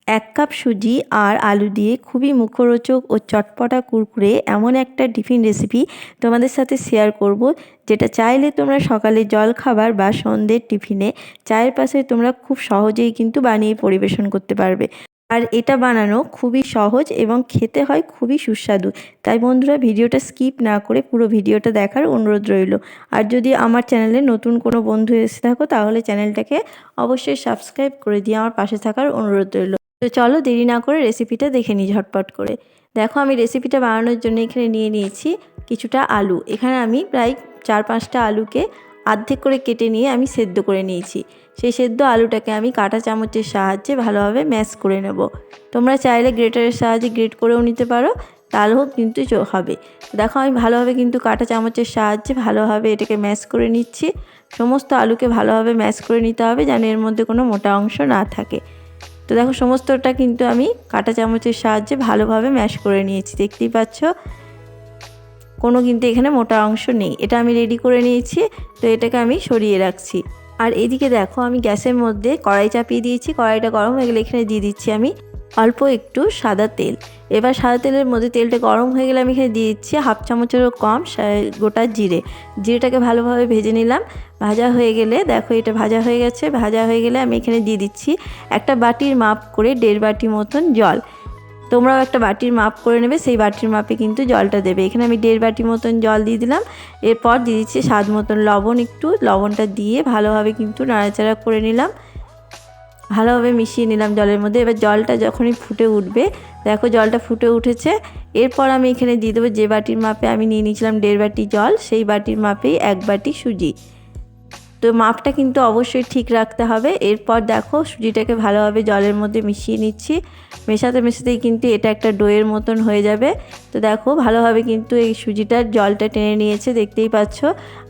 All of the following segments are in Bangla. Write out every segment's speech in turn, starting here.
1 কাপ সুজি আর আলু দিয়ে খুবই মুখরোচক ও চটপটা কুরকুরে এমন একটা টিফিন রেসিপি তোমাদের সাথে শেয়ার করব, যেটা চাইলে তোমরা সকালে জলখাবার বা সন্ধ্যের টিফিনে চায়ের পাশে তোমরা খুব সহজেই কিন্তু বানিয়ে পরিবেশন করতে পারবে। আর এটা বানানো খুবই সহজ এবং খেতে হয় খুবই সুস্বাদু। তাই বন্ধুরা, ভিডিওটা স্কিপ না করে পুরো ভিডিওটা দেখার অনুরোধ রইল। আর যদি আমার চ্যানেলে নতুন কোনো বন্ধু এসে থাকো তাহলে চ্যানেলটাকে অবশ্যই সাবস্ক্রাইব করে দিয়ে আমার পাশে থাকার অনুরোধ রইল। তো চলো দেরি না করে রেসিপিটা দেখে নিই ঝটপট করে। দেখো, আমি রেসিপিটা বানানোর জন্য এখানে নিয়ে নিয়েছি কিছুটা আলু। এখানে আমি প্রায় 4-5টা আলুকে অর্ধেক করে কেটে নিয়ে আমি সেদ্ধ করে নিয়েছি। সেই সেদ্ধ আলুটাকে আমি কাঁটা চামচের সাহায্যে ভালোভাবে ম্যাশ করে নেব। তোমরা চাইলে গ্রেটারের সাহায্যে গ্রেট করেও নিতে পারো, তাহলেও কিন্তু হবে। দেখো, আমি ভালোভাবে কিন্তু কাঁটা চামচের সাহায্যে ভালোভাবে এটাকে ম্যাশ করে নিচ্ছি। সমস্ত আলুকে ভালোভাবে ম্যাশ করে নিতে হবে যেন এর মধ্যে কোনো মোটা অংশ না থাকে। তো দেখো, সমস্তটা কিন্তু আমি কাঁটা চামচের সাহায্যে ভালোভাবে ম্যাশ করে নিয়েছি। দেখতেই পাচ্ছ, কোনো কিন্তু এখানে মোটা অংশ নেই। এটা আমি রেডি করে নিয়েছি। তো এটাকে আমি সরিয়ে রাখছি। আর এদিকে দেখো, আমি গ্যাসের মধ্যে কড়াই চাপিয়ে দিয়েছি। কড়াইটা গরম হয়ে গেলে এখানে দিয়ে দিচ্ছি আমি অল্প একটু সাদা তেল। এবার সাদা তেলের মধ্যে তেলটা গরম হয়ে গেলে আমি এখানে দিয়ে দিচ্ছি 1/2 চামচেরও কম গোটা জিরে। জিরেটাকে ভালোভাবে ভেজে নিলাম। ভাজা হয়ে গেলে দেখো, এটা ভাজা হয়ে গেছে। ভাজা হয়ে গেলে আমি এখানে দিয়ে দিচ্ছি একটা বাটির মাপ করে 1.5 বাটি মতন জল। তোমরাও একটা বাটির মাপ করে নেবে, সেই বাটির মাপে কিন্তু জলটা দেবে। এখানে আমি 1.5 বাটি মতন জল দিয়ে দিলাম। এরপর দিয়ে দিচ্ছি স্বাদ মতন লবণ। একটু লবণটা দিয়ে ভালোভাবে কিন্তু নাড়াচাড়া করে নিলাম, ভালোভাবে মিশিয়ে নিলাম জলের মধ্যে। এবার জলটা যখনই ফুটে উঠবে, দেখো জলটা ফুটে উঠেছে। এরপর আমি এখানে দিয়ে দেবো যে বাটির মাপে আমি নিয়ে নিয়েছিলাম 1.5 বাটি জল, সেই বাটির মাপেই 1 বাটি সুজি। তো মাপটা কিন্তু অবশ্যই ঠিক রাখতে হবে। এরপর দেখো, সুজিটাকে ভালোভাবে জলের মধ্যে মিশিয়ে নিচ্ছি। মেশাতে মেশাতেই কিন্তু এটা একটা ডোয়ের মতন হয়ে যাবে। তো দেখো, ভালোভাবে কিন্তু এই সুজিটার জলটা টেনে নিয়েছে, দেখতেই পাচ্ছ।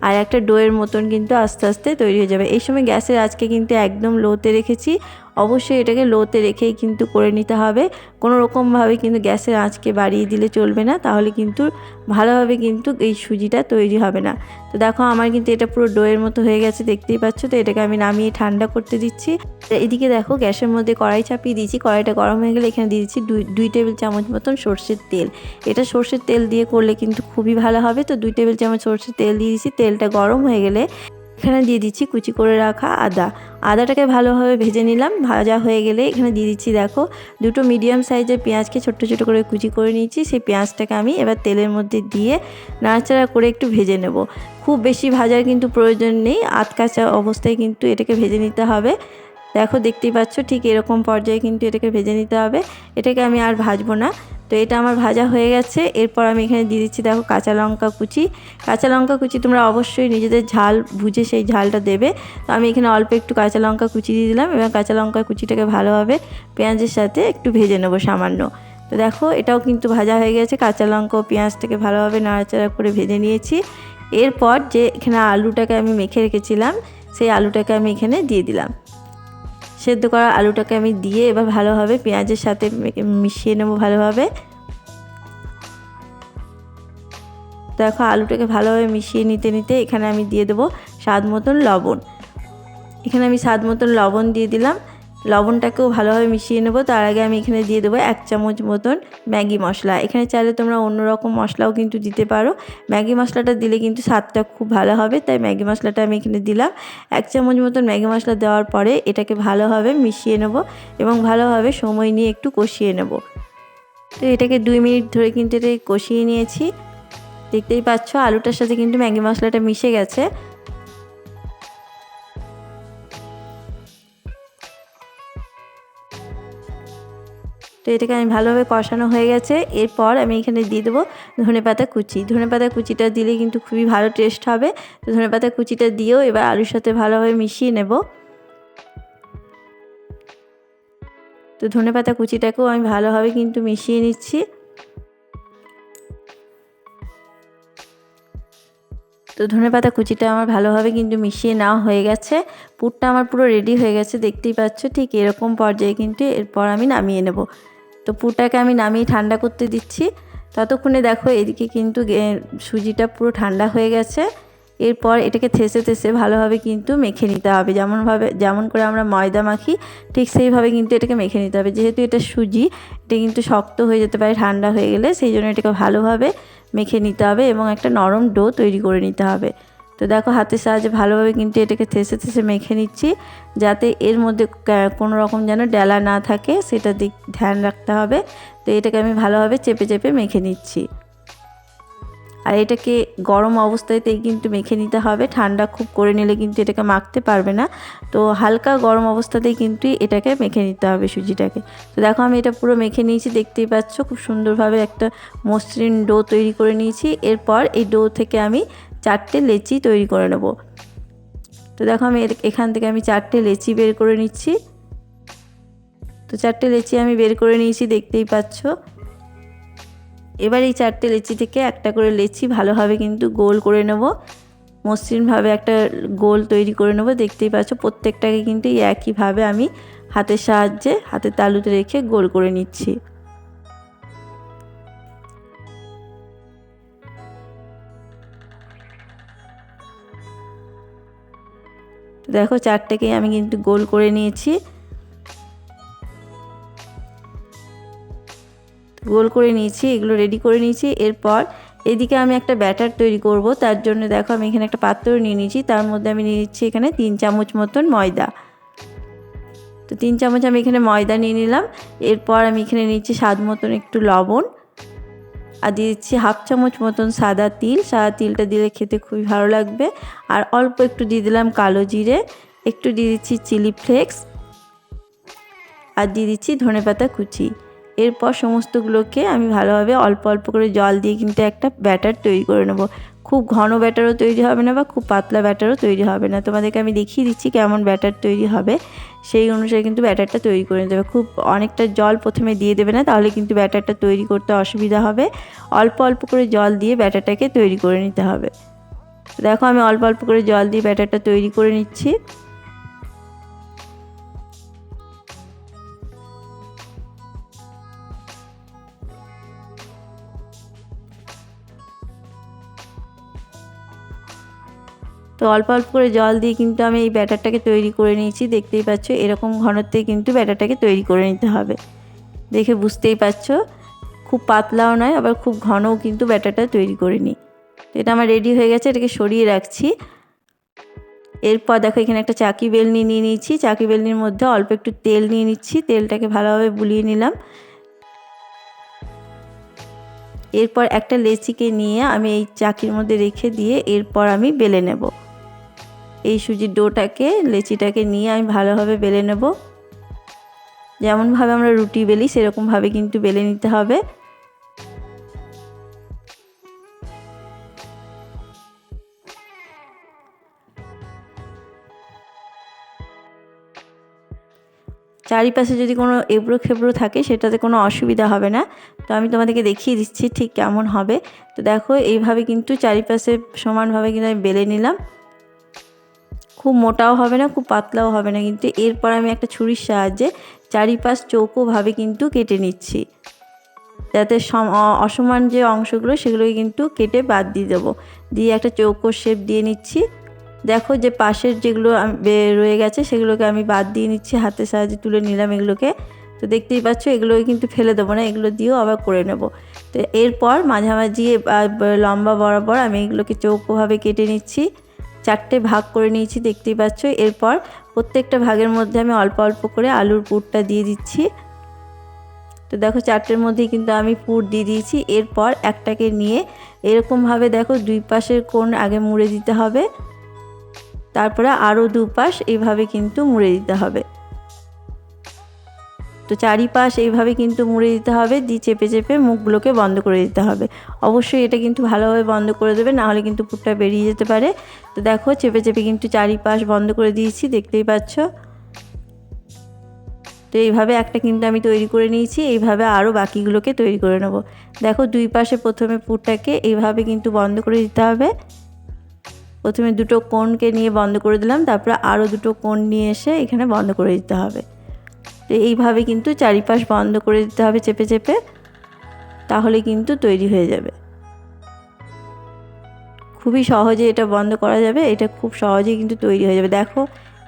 আর একটা ডোয়ের মতন কিন্তু আস্তে আস্তে তৈরি হয়ে যাবে। এই সময় গ্যাসের আঁচকে কিন্তু একদম লোতে রেখেছি। অবশ্যই এটাকে লোতে রেখেই কিন্তু করে নিতে হবে। কোনো রকমভাবে কিন্তু গ্যাসের আঁচকে বাড়িয়ে দিলে চলবে না, তাহলে কিন্তু ভালোভাবে কিন্তু এই সুজিটা তৈরি হবে না। তো দেখো, আমার কিন্তু এটা পুরো ডোয়ের মতো হয়ে গেছে, দেখতেই পাচ্ছ। তো এটাকে আমি নামিয়ে ঠান্ডা করতে দিচ্ছি। এদিকে দেখো, গ্যাসের মধ্যে কড়াই চাপিয়ে দিয়েছি। কড়াইটা গরম হয়ে গেলে এখানে দিয়ে দিচ্ছি 2 টেবিল চামচ মতন সর্ষের তেল। এটা সর্ষের তেল দিয়ে করলে কিন্তু খুবই ভালো হবে। তো 2 টেবিল চামচ সর্ষের তেল দিয়ে দিচ্ছি। তেলটা গরম হয়ে গেলে এখানে দিয়ে দিচ্ছি কুচি করে রাখা আদা। আদাটাকে ভালোভাবে ভেজে নিলাম। ভাজা হয়ে গেলে এখানে দিয়ে দিচ্ছি দেখো, 2টো মিডিয়াম সাইজের পেঁয়াজকে ছোট্ট ছোট করে কুচি করে নিয়েছি। সেই পেঁয়াজটাকে আমি এবার তেলের মধ্যে দিয়ে নাড়াচাড়া করে একটু ভেজে নেব। খুব বেশি ভাজার কিন্তু প্রয়োজন নেই, আধ কাঁচা অবস্থায় কিন্তু এটাকে ভেজে নিতে হবে। দেখো, দেখতেই পাচ্ছ, ঠিক এরকম পর্যায়ে কিন্তু এটাকে ভেজে নিতে হবে। এটাকে আমি আর ভাজবো না। তো এটা আমার ভাজা হয়ে গেছে। এরপর আমি এখানে দিয়ে দিচ্ছি দেখো কাঁচা লঙ্কা কুচি। কাঁচা লঙ্কা কুচি তোমরা অবশ্যই নিজেদের ঝাল বুঝে সেই ঝালটা দেবে। তো আমি এখানে অল্প একটু কাঁচা লঙ্কা কুচি দিয়ে দিলাম এবং কাঁচা লঙ্কা কুচিটাকে ভালোভাবে পেঁয়াজের সাথে একটু ভেজে নেবো সামান্য। তো দেখো, এটাও কিন্তু ভাজা হয়ে গেছে। কাঁচা লঙ্কা ও পেঁয়াজটাকে ভালোভাবে নাড়াচাড়া করে ভেজে নিয়েছি। এরপর যে এখানে আলুটাকে আমি মেখে রেখেছিলাম, সেই আলুটাকে আমি এখানে দিয়ে দিলাম। সেদ্ধ করা আলুটাকে আমি দিয়ে এবার ভালোভাবে পেঁয়াজের সাথে মিশিয়ে নেব ভালোভাবে। দেখো, আলুটাকে ভালোভাবে মিশিয়ে নিতে নিতে এখানে আমি দিয়ে দেবো স্বাদ মতন লবণ। এখানে আমি স্বাদ মতন লবণ দিয়ে দিলাম। লবণটাকেও ভালোভাবে মিশিয়ে নেব। তার আগে আমি এখানে দিয়ে দেবো 1 চামচ মতন ম্যাগি মশলা। এখানে চাইলে তোমরা অন্য রকম মশলাও কিন্তু দিতে পারো। ম্যাগি মশলাটা দিলে কিন্তু স্বাদটা খুব ভালো হবে, তাই ম্যাগি মশলাটা আমি এখানে দিলাম। 1 চামচ মতন ম্যাগি মশলা দেওয়ার পরে এটাকে ভালোভাবে মিশিয়ে নেব এবং ভালোভাবে সময় নিয়ে একটু কষিয়ে নেব। তো এটাকে 2 মিনিট ধরে কিন্তু এটাকে কষিয়ে নিয়েছি। দেখতেই পাচ্ছ, আলুটার সাথে কিন্তু ম্যাগি মশলাটা মিশে গেছে। তো এটাকে আমি ভালোভাবে কষানো হয়ে গেছে। এরপর আমি এখানে দিয়ে দেবো ধনেপাতা কুচি। ধনেপাতা কুচিটা দিলে কিন্তু খুবই ভালো টেস্ট হবে। তো ধনেপাতা কুচিটা দিয়েও এবার আলুর সাথে ভালোভাবে মিশিয়ে নেব। তো ধনেপাতা কুচিটাকেও আমি ভালোভাবে কিন্তু মিশিয়ে নিচ্ছি। তো ধনেপাতা কুচিটা আমার ভালোভাবে কিন্তু মিশিয়ে নেওয়া হয়ে গেছে। পুরটা আমার পুরো রেডি হয়ে গেছে, দেখতেই পাচ্ছ। ঠিক এরকম পর্যায়ে কিন্তু এরপর আমি নামিয়ে নেব। তো পুরটাকে আমি নামিয়ে ঠান্ডা করতে দিচ্ছি। ততক্ষণে দেখো, এদিকে কিন্তু সুজিটা পুরো ঠান্ডা হয়ে গেছে। এরপর এটাকে থেসে থেসে ভালোভাবে কিন্তু মেখে নিতে হবে, যেমন করে আমরা ময়দা মাখি ঠিক সেইভাবে কিন্তু এটাকে মেখে নিতে হবে। যেহেতু এটা সুজি, এটা কিন্তু শক্ত হয়ে যেতে পারে ঠান্ডা হয়ে গেলে, সেই জন্য এটাকে ভালোভাবে মেখে নিতে হবে এবং একটা নরম ডো তৈরি করে নিতে হবে। তো দেখো হাতের সাহায্যে ভালোভাবে কিন্তু এটাকে থেসে থেসে মেখে নিচ্ছি, যাতে এর মধ্যে কোনো রকম যেন ডেলা না থাকে সেটা ধ্যান রাখতে হবে। তো এটাকে আমি ভালোভাবে চেপে চেপে মেখে নিচ্ছি। আর এটাকে গরম অবস্থাতেই কিন্তু মেখে নিতে হবে, ঠান্ডা খুব করে নিলে কিন্তু এটাকে মাখতে পারবে না। তো হালকা গরম অবস্থাতেই কিন্তু এটাকে মেখে নিতে হবে সুজিটাকে। তো দেখো আমি এটা পুরো মেখে নিয়েছি, দেখতেই পাচ্ছ খুব সুন্দরভাবে একটা মসৃণ ডো তৈরি করে নিয়েছি। এরপর এই ডো থেকে আমি 4টে লেচি তৈরি করে নেব। তো দেখো আমি এখান থেকে আমি 4টে লেচি বের করে নিচ্ছি। তো 4টে লেচি আমি বের করে নিয়েছি, দেখতেই পাচ্ছ। এবার এই 4টে লেচি থেকে একটা করে লেচি ভালোভাবে কিন্তু গোল করে নেব, মসৃণভাবে একটা গোল তৈরি করে নেব। দেখতেই পাচ্ছ প্রত্যেকটাকে কিন্তু একইভাবে আমি হাতের সাহায্যে হাতের তালুতে রেখে গোল করে নিচ্ছি। দেখো 4টেকেই আমি কিন্তু গোল করে নিয়েছি। গোল করে নিয়েছি, এগুলো রেডি করে নিয়েছি। এরপর এদিকে আমি একটা ব্যাটার তৈরি করব, তার জন্য দেখো আমি এখানে একটা পাত্র নিয়ে নিয়েছি, তার মধ্যে আমি নিয়ে নিচ্ছি এখানে 3 চামচ মতন ময়দা। তো 3 চামচ আমি এখানে ময়দা নিয়ে নিলাম। এরপর আমি এখানে নিচ্ছি স্বাদ মতন একটু লবণ, আর দিয়ে দিচ্ছি 1/2 চামচ মতন সাদা তিল। সাদা তিলটা দিলে খেতে খুবই ভালো লাগবে। আর অল্প একটু দিয়ে দিলাম কালো জিরে, একটু দিয়ে দিচ্ছি চিলি ফ্লেক্স, আর দিয়ে দিচ্ছি ধনেপাতা কুচি। এরপর সমস্তগুলোকে আমি ভালোভাবে অল্প অল্প করে জল দিয়ে কিন্তু একটা ব্যাটার তৈরি করে নেব। খুব ঘন ব্যাটারও তৈরি হবে না বা খুব পাতলা ব্যাটারও তৈরি হবে না। তোমাদেরকে আমি দেখিয়ে দিচ্ছি কেমন ব্যাটার তৈরি হবে, সেই অনুসারে কিন্তু ব্যাটারটা তৈরি করে নিতে হবে। খুব অনেকটা জল প্রথমে দিয়ে দেবে না, তাহলে কিন্তু ব্যাটারটা তৈরি করতে অসুবিধা হবে। অল্প অল্প করে জল দিয়ে ব্যাটারটাকে তৈরি করে নিতে হবে। দেখো আমি অল্প অল্প করে জল দিয়ে ব্যাটারটা তৈরি করে নিচ্ছি। তো অল্প অল্প করে জল দিয়ে কিন্তু আমি এই ব্যাটারটাকে তৈরি করে নিয়েছি। দেখতেই পাচ্ছ এরকম ঘনত্বে কিন্তু ব্যাটারটাকে তৈরি করে নিতে হবে। দেখে বুঝতেই পারছো খুব পাতলাও নয় আবার খুব ঘনও কিন্তু ব্যাটারটা তৈরি করে নিই। তো এটা আমার রেডি হয়ে গেছে, এটাকে সরিয়ে রাখছি। এরপর দেখো এখানে একটা চাকি বেলনি নিয়ে নিয়েছি, চাকি বেলনির মধ্যে অল্প একটু তেল নিয়ে নিচ্ছি, তেলটাকে ভালোভাবে বুলিয়ে নিলাম। এরপর একটা লেচিকে নিয়ে আমি এই চাকির মধ্যে রেখে দিয়ে এরপর আমি বেলে নেব। এই সুজির ডোটাকে লেচিটাকে নিয়ে আমি ভালোভাবে বেলে নেব। যেমনভাবে আমরা রুটি বেলি সেরকমভাবে কিন্তু বেলে নিতে হবে। চারিপাশে যদি কোনো এবড়ো খেবড়ো থাকে সেটাতে কোনো অসুবিধা হবে না। তো আমি তোমাদেরকে দেখিয়ে দিচ্ছি ঠিক কেমন হবে। তো দেখো এইভাবে কিন্তু চারিপাশে সমানভাবে কিন্তু আমি বেলে নিলাম। খুব মোটাও হবে না, খুব পাতলাও হবে না কিন্তু। এরপর আমি একটা ছুরির সাহায্যে চারিপাশ চৌকোভাবে কিন্তু কেটে নিচ্ছি, যাতে অসমান যে অংশগুলো সেগুলোকে কিন্তু কেটে বাদ দিয়ে দেবো। দিয়ে একটা চৌকো শেপ দিয়ে নিচ্ছি। দেখো যে পাশের যেগুলো রয়ে গেছে সেগুলোকে আমি বাদ দিয়ে নিচ্ছি, হাতের সাহায্যে তুলে নিলাম এগুলোকে। তো দেখতেই পাচ্ছ এগুলোকে কিন্তু ফেলে দেবো না, এগুলো দিয়েও আবার করে নেব। তো এরপর মাঝামাঝি লম্বা বরাবর আমি এগুলোকে চৌকোভাবে কেটে নিচ্ছি। 4টে ভাগ করে নিয়েছি দেখতেই পাচ্ছ। এরপর প্রত্যেকটা ভাগের মধ্যে আমি অল্প অল্প করে আলুর পুরটা দিয়ে দিচ্ছি। তো দেখো 4টের মধ্যেই কিন্তু আমি পুর দিয়ে দিয়েছি। এরপর একটাকে নিয়ে এরকমভাবে দেখো দুই পাশের কোণ আগে মুড়ে দিতে হবে, তারপরে আরও দুপাশ এইভাবে কিন্তু মুড়ে দিতে হবে। তো চারিপাশ এইভাবে কিন্তু মুড়ে দিতে হবে, দিয়ে চেপে চেপে মুখগুলোকে বন্ধ করে দিতে হবে। অবশ্যই এটা কিন্তু ভালোভাবে বন্ধ করে দেবে, নাহলে কিন্তু পুরটা বেরিয়ে যেতে পারে। তো দেখো চেপে চেপে কিন্তু চারিপাশ বন্ধ করে দিয়েছি, দেখতেই পাচ্ছ। তো এইভাবে একটা কিন্তু আমি তৈরি করে নিয়েছি, এইভাবে আরও বাকিগুলোকে তৈরি করে নেব। দেখো দুই পাশে প্রথমে পুরটাকে এইভাবে কিন্তু বন্ধ করে দিতে হবে। প্রথমে দুটো কোণকে নিয়ে বন্ধ করে দিলাম, তারপরে আরও দুটো কোণ নিয়ে এসে এখানে বন্ধ করে দিতে হবে। তো এইভাবে কিন্তু চারিপাশ বন্ধ করে দিতে হবে চেপে চেপে, তাহলে কিন্তু তৈরি হয়ে যাবে। খুবই সহজে এটা বন্ধ করা যাবে, এটা খুব সহজেই কিন্তু তৈরি হয়ে যাবে। দেখো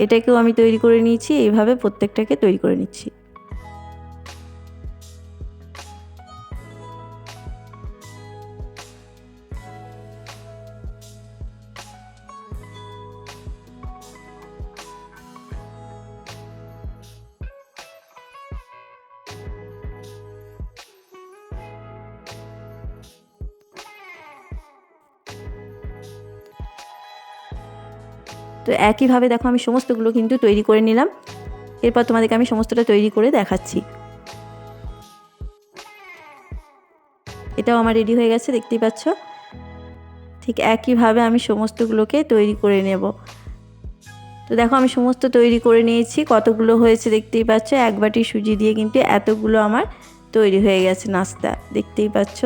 এটাকেও আমি তৈরি করে নিয়েছি, এইভাবে প্রত্যেকটাকে তৈরি করে নিচ্ছি। তো একইভাবে দেখো আমি সমস্তগুলো কিন্তু তৈরি করে নিলাম। এরপর তোমাদেরকে আমি সমস্তটা তৈরি করে দেখাচ্ছি। এটাও আমার রেডি হয়ে গেছে, দেখতেই পাচ্ছ। ঠিক একইভাবে আমি সমস্তগুলোকে তৈরি করে নেব। তো দেখো আমি সমস্ত তৈরি করে নিয়েছি, কতগুলো হয়েছে দেখতেই পাচ্ছ। এক বাটি সুজি দিয়ে কিন্তু এতগুলো আমার তৈরি হয়ে গেছে নাস্তা, দেখতেই পাচ্ছ।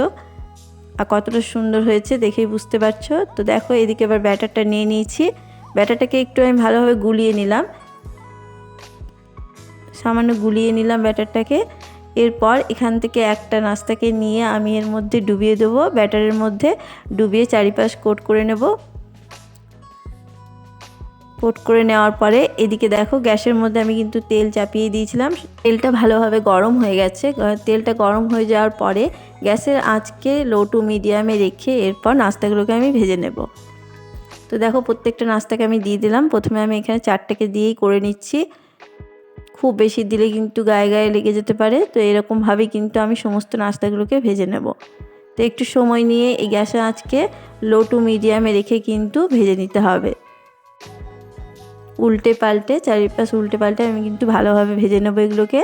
আর কতটা সুন্দর হয়েছে দেখেই বুঝতে পারছো। তো দেখো এদিকে এবার ব্যাটারটা নিয়ে নিয়েছি। ব্যাটারটাকে একটু আমি ভালোভাবে গুলিয়ে নিলাম, সামান্য গুলিয়ে নিলাম ব্যাটারটাকে। এরপর এখান থেকে একটা নাস্তাকে নিয়ে আমি এর মধ্যে ডুবিয়ে দেবো, ব্যাটারের মধ্যে ডুবিয়ে চারিপাশ কোট করে নেব। কোট করে নেওয়ার পরে এদিকে দেখো গ্যাসের মধ্যে আমি কিন্তু তেল চাপিয়ে দিয়েছিলাম। তেলটা ভালোভাবে গরম হয়ে গেছে। তেলটা গরম হয়ে যাওয়ার পরে গ্যাসের আঁচকে লো টু মিডিয়ামে রেখে এরপর নাস্তাগুলোকে আমি ভেজে নেব। তো দেখো প্রত্যেকটা নাস্তাকে আমি দিয়ে দিলাম। প্রথমে আমি এখানে 4টাকে দিয়েই করে নিচ্ছি, খুব বেশি দিলে কিন্তু গায়ে গায়ে লেগে যেতে পারে। তো এরকমভাবেই কিন্তু আমি সমস্ত নাস্তাগুলোকে ভেজে নেব। তো একটু সময় নিয়ে এই গ্যাসের আঁচকে লো টু মিডিয়ামে রেখে কিন্তু ভেজে নিতে হবে। উল্টে পাল্টে, চারিপাশ উল্টে পাল্টে আমি কিন্তু ভালোভাবে ভেজে নেব এগুলোকে।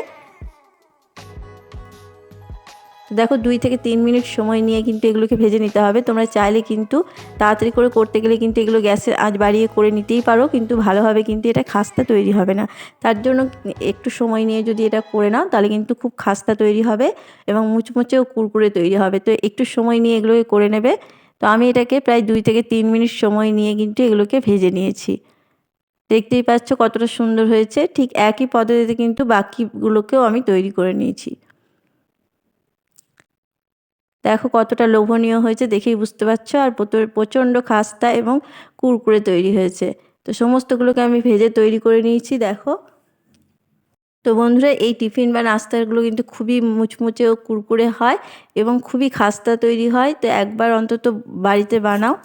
দেখো 2 থেকে 3 মিনিট সময় নিয়ে কিন্তু এগুলোকে ভেজে নিতে হবে। তোমরা চাইলে কিন্তু তাড়াতাড়ি করে করতে গেলে কিন্তু এগুলো গ্যাসের আঁচ বাড়িয়ে করে নিতেই পারো, কিন্তু ভালোভাবে কিন্তু এটা খাস্তা তৈরি হবে না। তার জন্য একটু সময় নিয়ে যদি এটা করে নাও তাহলে কিন্তু খুব খাস্তা তৈরি হবে এবং মুচমুচেও কুরকুরে তৈরি হবে। তো একটু সময় নিয়ে এগুলোকে করে নেবে। তো আমি এটাকে প্রায় 2 থেকে 3 মিনিট সময় নিয়ে কিন্তু এগুলোকে ভেজে নিয়েছি। দেখতেই পাচ্ছ কতটা সুন্দর হয়েছে। ঠিক একই পদ্ধতিতে কিন্তু বাকিগুলোকেও আমি তৈরি করে নিয়েছি। দেখো কতটা লোভনীয় হয়েছে দেখেই বুঝতে পারছো, আর প্রচণ্ড খাস্তা এবং কুরকুরে তৈরি হয়েছে। তো সমস্তগুলোকে আমি ভেজে তৈরি করে নিয়েছি দেখো। তো বন্ধুরা এই টিফিন বা নাস্তাগুলো কিন্তু খুবই মুচমুচে ও কুরকুরে হয় এবং খুবই খাস্তা তৈরি হয়। তো একবার অন্তত বাড়িতে বানাও।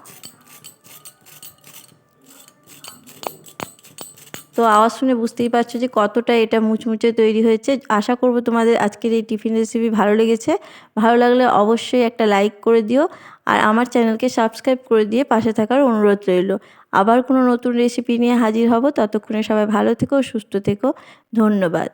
তো আওয়াজ শুনে বুঝতেই পারছো যে কতটা এটা মুচমুচে তৈরি হয়েছে। আশা করব তোমাদের আজকের এই টিফিন রেসিপি ভালো লেগেছে। ভালো লাগলে অবশ্যই একটা লাইক করে দিও, আর আমার চ্যানেলকে সাবস্ক্রাইব করে দিয়ে পাশে থাকার অনুরোধ রইল। আবার কোনো নতুন রেসিপি নিয়ে হাজির হব, ততক্ষণে সবাই ভালো থেকো, সুস্থ থেকো। ধন্যবাদ।